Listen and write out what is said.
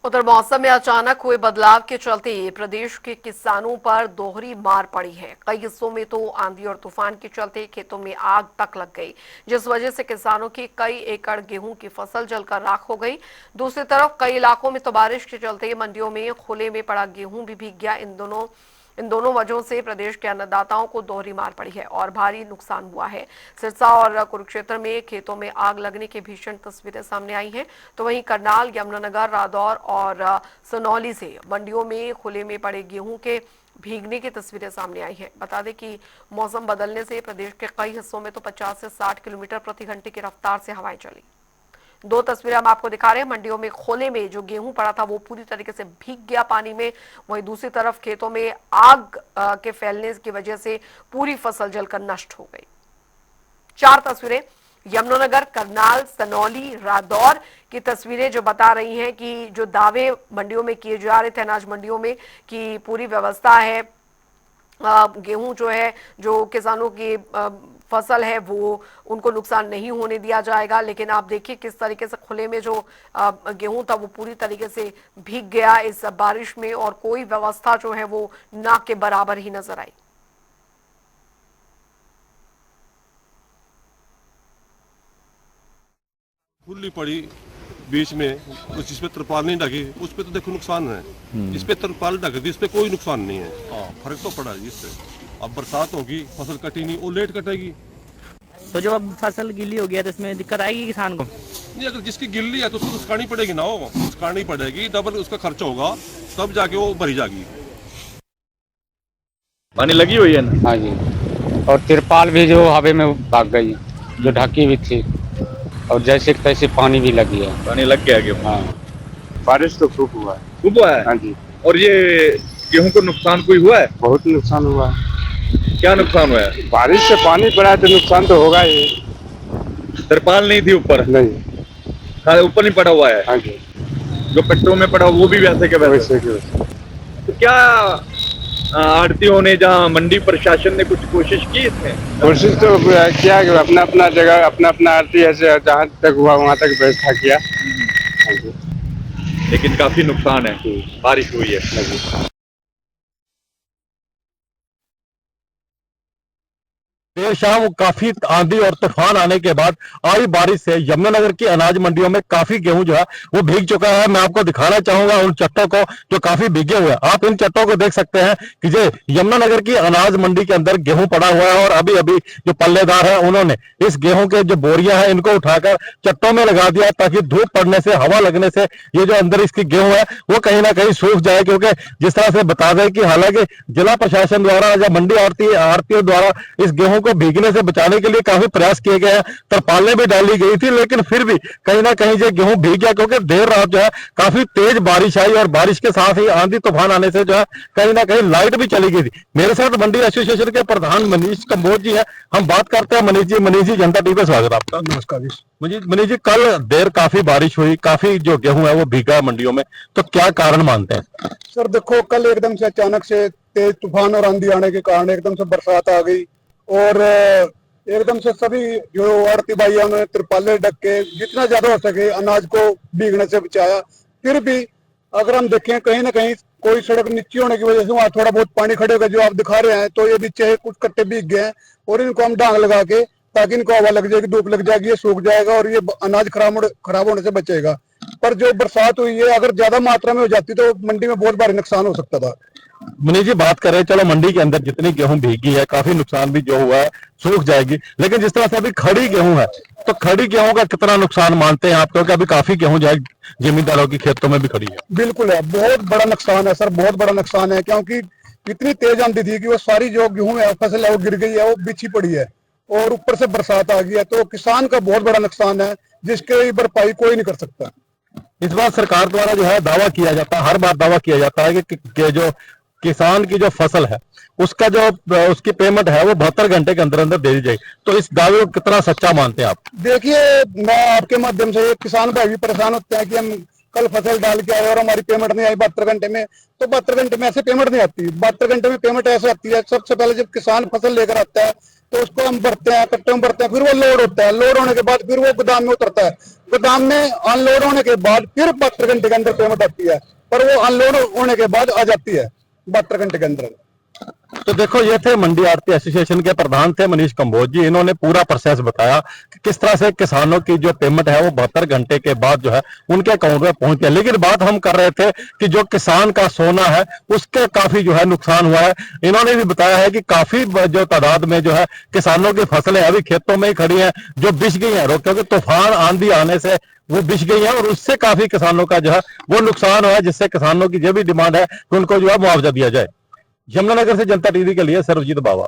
उधर मौसम में अचानक हुए बदलाव के चलते प्रदेश के किसानों पर दोहरी मार पड़ी है। कई हिस्सों में तो आंधी और तूफान के चलते खेतों में आग तक लग गई, जिस वजह से किसानों की कई एकड़ गेहूं की फसल जलकर राख हो गई। दूसरी तरफ कई इलाकों में तो बारिश के चलते मंडियों में खुले में पड़ा गेहूं भी भीग गया। इन दोनों वजहों से प्रदेश के अन्नदाताओं को दोहरी मार पड़ी है और भारी नुकसान हुआ है। सिरसा और कुरुक्षेत्र में खेतों में आग लगने की भीषण तस्वीरें सामने आई हैं, तो वहीं करनाल, यमुनानगर, रादौर और सनौली से मंडियों में खुले में पड़े गेहूं के भीगने की तस्वीरें सामने आई हैं। बता दें कि मौसम बदलने से प्रदेश के कई हिस्सों में तो 50 से 60 किलोमीटर प्रति घंटे की रफ्तार से हवाएं चली। दो तस्वीरें हम आपको दिखा रहे हैं। मंडियों में खोले में जो गेहूं पड़ा था वो पूरी तरीके से भीग गया पानी में। वहीं दूसरी तरफ खेतों में आग के फैलने की वजह से पूरी फसल जलकर नष्ट हो गई। चार तस्वीरें यमुनानगर, करनाल, सनौली, रादौर की तस्वीरें जो बता रही हैं कि जो दावे मंडियों में किए जा रहे थे, अनाज मंडियों में, कि पूरी व्यवस्था है, गेहूं जो है, जो किसानों की फसल है, वो उनको नुकसान नहीं होने दिया जाएगा। लेकिन आप देखिए किस तरीके से खुले में जो गेहूं था वो पूरी तरीके से भीग गया इस बारिश में, और कोई व्यवस्था जो है वो ना के बराबर ही नजर आई। खुली पड़ी बीच में, जिस पे तिरपाल नहीं ढकी उस पे तो देखो नुकसान है। जिस पे तिरपाल ढक दी इस पे कोई नुकसान नहीं है। फर्क तो पड़ा है इससे। अब बरसात होगी, फसल कटी नहीं, वो लेट कटेगी। तो जब अब फसल गीली हो गया तो इसमें दिक्कत आएगी किसान को? नहीं, अगर जिसकी गिल्ली है तो उसको सुखानी पड़ेगी ना, वो सुखानी पड़ेगी, डबल उसका खर्चा होगा, तब जाके वो भरी जाएगी। पानी लगी हुई है ना? हाँ जी, और तिरपाल भी जो हवा में भाग गई, जो ढकी हुई थी, और जैसे कि तैसे पानी भी लगी है। पानी लग गया गेहूं? हाँ, बारिश तो खूब हुआ है। खूब हुआ है? हाँ जी, और ये गेहूं को नुकसान कोई हुआ है? बहुत नुकसान हुआ है। क्या नुकसान हुआ है? बारिश से पानी पड़ा है तो नुकसान तो होगा ही। तिरपाल नहीं थी ऊपर? नहीं। हाँ, ऊपर नहीं पड़ा हुआ है। हाँ जी, जो पट्टों में पड़ा वो भी वैसे के वैसे? वैसे के वैसे। तो क्या आड़तियों ने, जहाँ मंडी प्रशासन ने कुछ कोशिश की इसमें? कोशिश तो किया कि अपना अपना जगह, अपना अपना आरती ऐसे जहाँ तक हुआ वहाँ तक व्यवस्था किया। हाँ जी, लेकिन काफी नुकसान है, बारिश हुई है। हाँ जी। देर शाम काफी आंधी और तूफान आने के बाद आई बारिश से यमुनानगर की अनाज मंडियों में काफी गेहूं जो है वो भीग चुका है। मैं आपको दिखाना चाहूंगा उन चट्टों को जो काफी भीगे हुए हैं। आप इन चट्टों को देख सकते हैं कि जो यमुनानगर की अनाज मंडी के अंदर गेहूं पड़ा हुआ है, और अभी अभी जो पल्लेदार है उन्होंने इस गेहूं के जो बोरियां हैं इनको उठाकर चट्टों में लगा दिया, ताकि धूप पड़ने से, हवा लगने से ये जो अंदर इसकी गेहूं है वो कहीं ना कहीं सूख जाए। क्योंकि जिस तरह से बता दें कि हालांकि जिला प्रशासन द्वारा या मंडी आड़तियों द्वारा इस गेहूं को भीगने से बचाने के लिए काफी प्रयास किए गए हैं, तरपालें भी डाली गई थी, लेकिन फिर भी कहीं ना कहीं जो गेहूं भीग गया, क्योंकि देर रात जो है काफी तेज बारिश आई, और बारिश के साथ ही आंधी तूफान आने से जो है कहीं ना कहीं लाइट भी चली गई थी। मेरे साथ मंडी एसोसिएशन के प्रधान मनीष कंबोज जी है, हम बात करते हैं। मनीष जी, जनता टीवी पे स्वागत आपका। नमस्कार जी। मनीष जी, कल देर काफी बारिश हुई, काफी जो गेहूं है वो भीगा मंडियों में, तो क्या कारण मानते हैं? सर देखो, कल एकदम से अचानक से तेज तूफान और आंधी आने के कारण एकदम से बरसात आ गई, और एकदम से सभी जो आड़ती भाइयों ने तिरपाले ढक के जितना ज्यादा हो सके अनाज को भीगने से बचाया। फिर भी अगर हम देखें कहीं ना कहीं कोई सड़क नीची होने की वजह से वहाँ थोड़ा बहुत पानी खड़े होगा, जो आप दिखा रहे हैं, तो ये नीचे कुछ कट्टे भीग गए हैं, और इनको हम डांग लगा के, ताकि इनको हवा लग जाएगी, धूप लग जाएगी, ये सूख जाएगा और ये अनाज खराब होने से बचेगा। पर जो बरसात हुई है, अगर ज्यादा मात्रा में हो जाती तो मंडी में बहुत भारी नुकसान हो सकता था। मनीष जी, बात करें, चलो मंडी के अंदर जितनी गेहूं भीगी है, काफी नुकसान भी जो हुआ है सूख जाएगी, लेकिन जिस तरह से अभी खड़ी गेहूं है, तो खड़ी गेहूं का कितना नुकसान मानते हैं आप? क्योंकि अभी काफी गेहूं जो है जमींदारों की खेतों में भी खड़ी है। बिल्कुल है, बहुत बड़ा नुकसान है सर, बहुत बड़ा नुकसान है, क्योंकि इतनी तेज आंधी थी कि वो सारी जो गेहूं है, फसल है, वो गिर गई है, वो बिछी पड़ी है, और ऊपर से बरसात आ गई है, तो किसान का बहुत बड़ा नुकसान है, जिसके भरपाई कोई नहीं कर सकता। इस बार सरकार द्वारा जो है दावा किया जाता है, हर बार दावा किया जाता है कि जो किसान की जो फसल है उसका जो उसकी पेमेंट है वो 72 घंटे के अंदर अंदर दे दी जाएगी, तो इस दावे को कितना सच्चा मानते हैं आप? देखिए, मैं आपके माध्यम से, किसान भाई भी परेशान होते हैं कि हम कल फसल डाल के आए और हमारी पेमेंट नहीं आई 72 घंटे में, तो 72 घंटे में ऐसे पेमेंट नहीं आती। 72 घंटे में पेमेंट ऐसे आती है, सबसे पहले जब किसान फसल लेकर आता है तो उसको हम भरते हैं, कट्टे में भरते हैं, फिर वो लोड होता है, लोड होने के बाद फिर वो गोदाम में उतरता है, गोदाम में अनलोड होने के बाद फिर 72 घंटे के अंदर पेमेंट आती है, पर वो अनलोड होने के बाद आ जाती है 72 घंटे के अंदर। तो देखो, ये थे मंडी आड़ती एसोसिएशन के प्रधान थे मनीष कंबोज जी। इन्होंने पूरा प्रोसेस बताया कि किस तरह से किसानों की जो पेमेंट है वो 72 घंटे के बाद जो है उनके अकाउंट में पहुंचती है। लेकिन बात हम कर रहे थे कि जो किसान का सोना है उसके काफी जो है नुकसान हुआ है। इन्होंने भी बताया है कि काफी जो तादाद में जो है किसानों की फसलें अभी खेतों में ही खड़ी हैं, जो बिछ गई हैं, क्योंकि तूफान आंधी आने से वो बिछ गई है और उससे काफी किसानों का जो है वो नुकसान हुआ है, जिससे किसानों की जो भी डिमांड है कि उनको जो है मुआवजा दिया जाए। यमुनानगर से जनता टीवी के लिए सर्वजीत बावा।